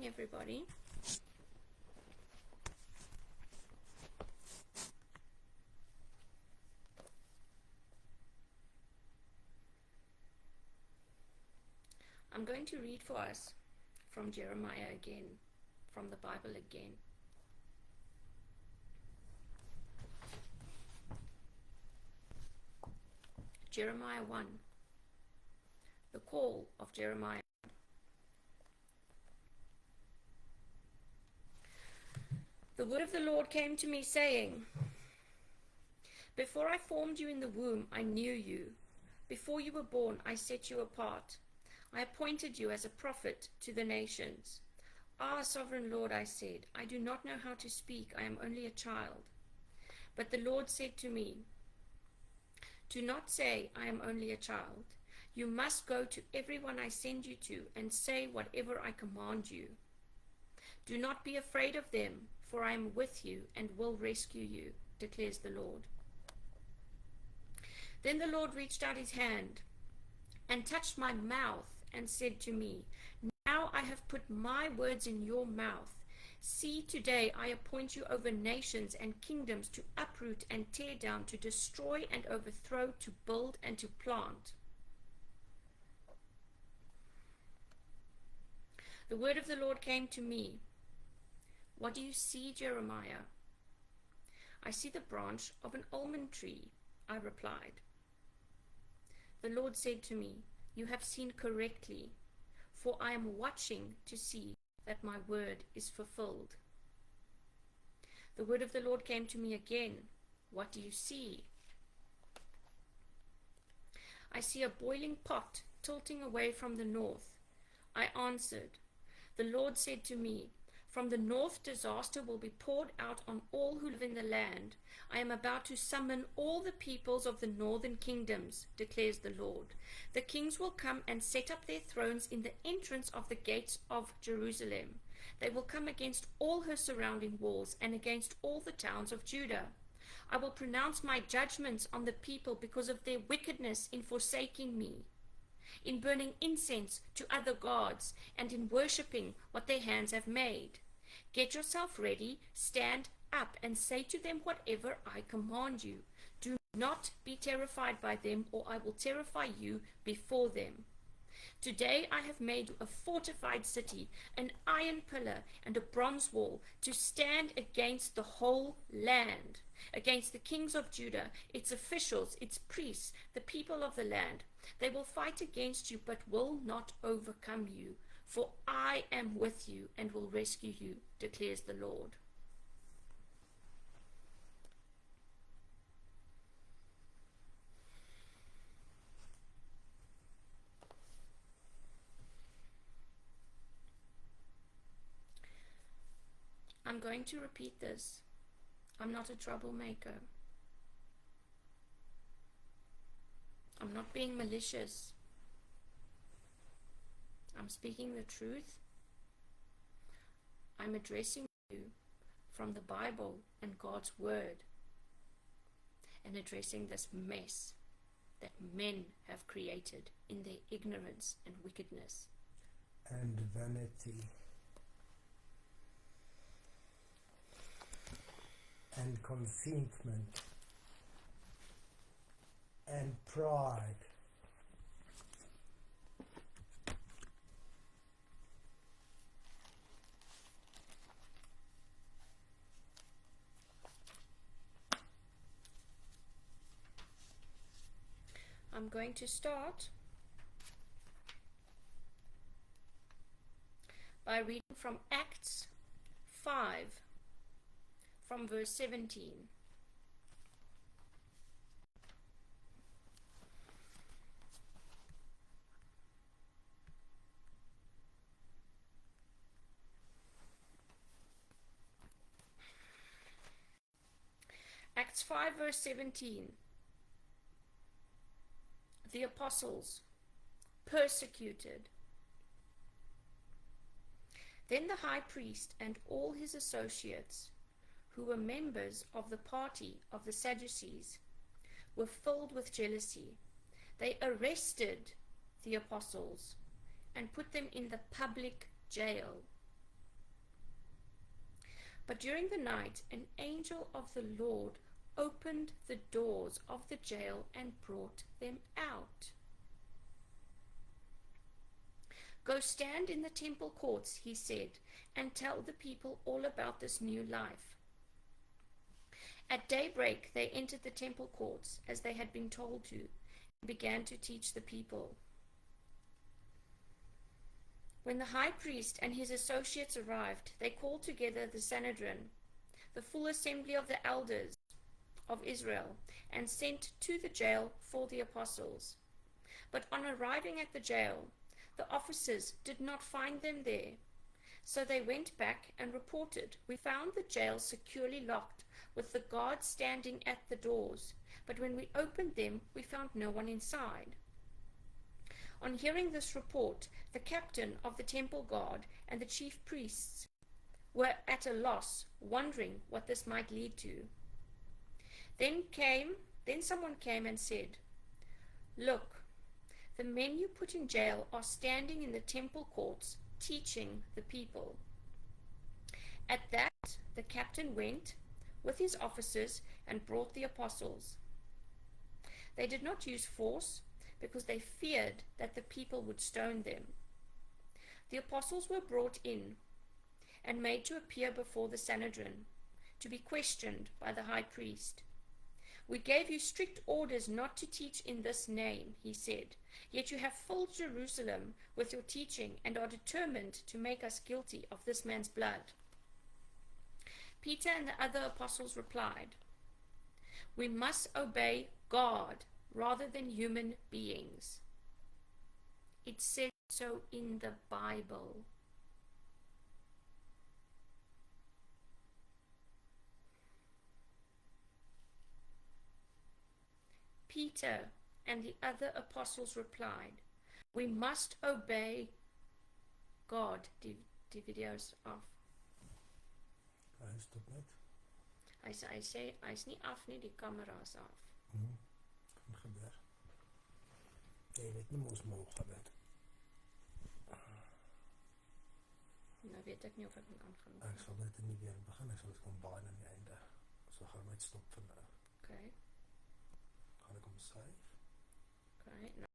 everybody. I'm going to read for us from Jeremiah again, from the Bible again. Jeremiah 1. The call of Jeremiah. The word of the Lord came to me, saying, Before I formed you in the womb, I knew you. Before you were born, I set you apart. I appointed you as a prophet to the nations. Ah, sovereign Lord, I said, I do not know how to speak. I am only a child. But the Lord said to me, Do not say, I am only a child. You must go to everyone I send you to and say whatever I command you. Do not be afraid of them, for I am with you and will rescue you, declares the Lord. Then the Lord reached out his hand and touched my mouth and said to me, Now I have put my words in your mouth. See, today I appoint you over nations and kingdoms to uproot and tear down, to destroy and overthrow, to build and to plant. The word of the Lord came to me. What do you see, Jeremiah? I see the branch of an almond tree, I replied. The Lord said to me, You have seen correctly, for I am watching to see that my word is fulfilled. The word of the Lord came to me again. What do you see? I see a boiling pot tilting away from the north. I answered. The Lord said to me, From the north disaster will be poured out on all who live in the land. I am about to summon all the peoples of the northern kingdoms, declares the Lord. The kings will come and set up their thrones in the entrance of the gates of Jerusalem. They will come against all her surrounding walls and against all the towns of Judah. I will pronounce my judgments on the people because of their wickedness in forsaking me, in burning incense to other gods, and in worshipping what their hands have made. Get yourself ready, stand up, and say to them whatever I command you. Do not be terrified by them, or I will terrify you before them. Today I have made you a fortified city, an iron pillar and a bronze wall, to stand against the whole land, against the kings of Judah, its officials, its priests, the people of the land. They will fight against you, but will not overcome you, for I am with you and will rescue you, declares the Lord. I'm going to repeat this. I'm not a troublemaker. I'm not being malicious. I'm speaking the truth. I'm addressing you from the Bible and God's Word, and addressing this mess that men have created in their ignorance and wickedness. And vanity. And contentment. And pride. I'm going to start by reading from Acts 5, from verse 17. Acts 5, verse 17. The apostles persecuted. Then the high priest and all his associates, who were members of the party of the Sadducees, were filled with jealousy. They arrested the apostles and put them in the public jail. But during the night, an angel of the Lord opened the doors of the jail and brought them out. Go stand in the temple courts, he said, and tell the people all about this new life. At daybreak they entered the temple courts, as they had been told to, and began to teach the people. When the high priest and his associates arrived, they called together the Sanhedrin, the full assembly of the elders of Israel, and sent to the jail for the apostles. But on arriving at the jail, the officers did not find them there. So they went back and reported, "We found the jail securely locked, with the guards standing at the doors. But when we opened them, we found no one inside." On hearing this report, the captain of the temple guard and the chief priests were at a loss, wondering what this might lead to. Then someone came and said, "Look, the men you put in jail are standing in the temple courts, teaching the people." At that, the captain went with his officers and brought the apostles. They did not use force, because they feared that the people would stone them. The apostles were brought in and made to appear before the Sanhedrin, to be questioned by the high priest. "We gave you strict orders not to teach in this name," he said, "yet you have filled Jerusalem with your teaching and are determined to make us guilty of this man's blood." Peter and the other apostles replied, "We must obey God rather than human beings. It says so in the Bible." Peter and the other apostles replied, "We must obey God." Die video is af. Hy stop net. Hy sê hy's nie af nie, die kamera is af. Kan gebeur. Jy weet nie mos môre dit. Nou weet ek nie of ek moet aangaan. Ek sal net nie weer begin, ek sal dit combine aan die einde. So gaan net stop vir nou. Okay. Gaan ek hom save?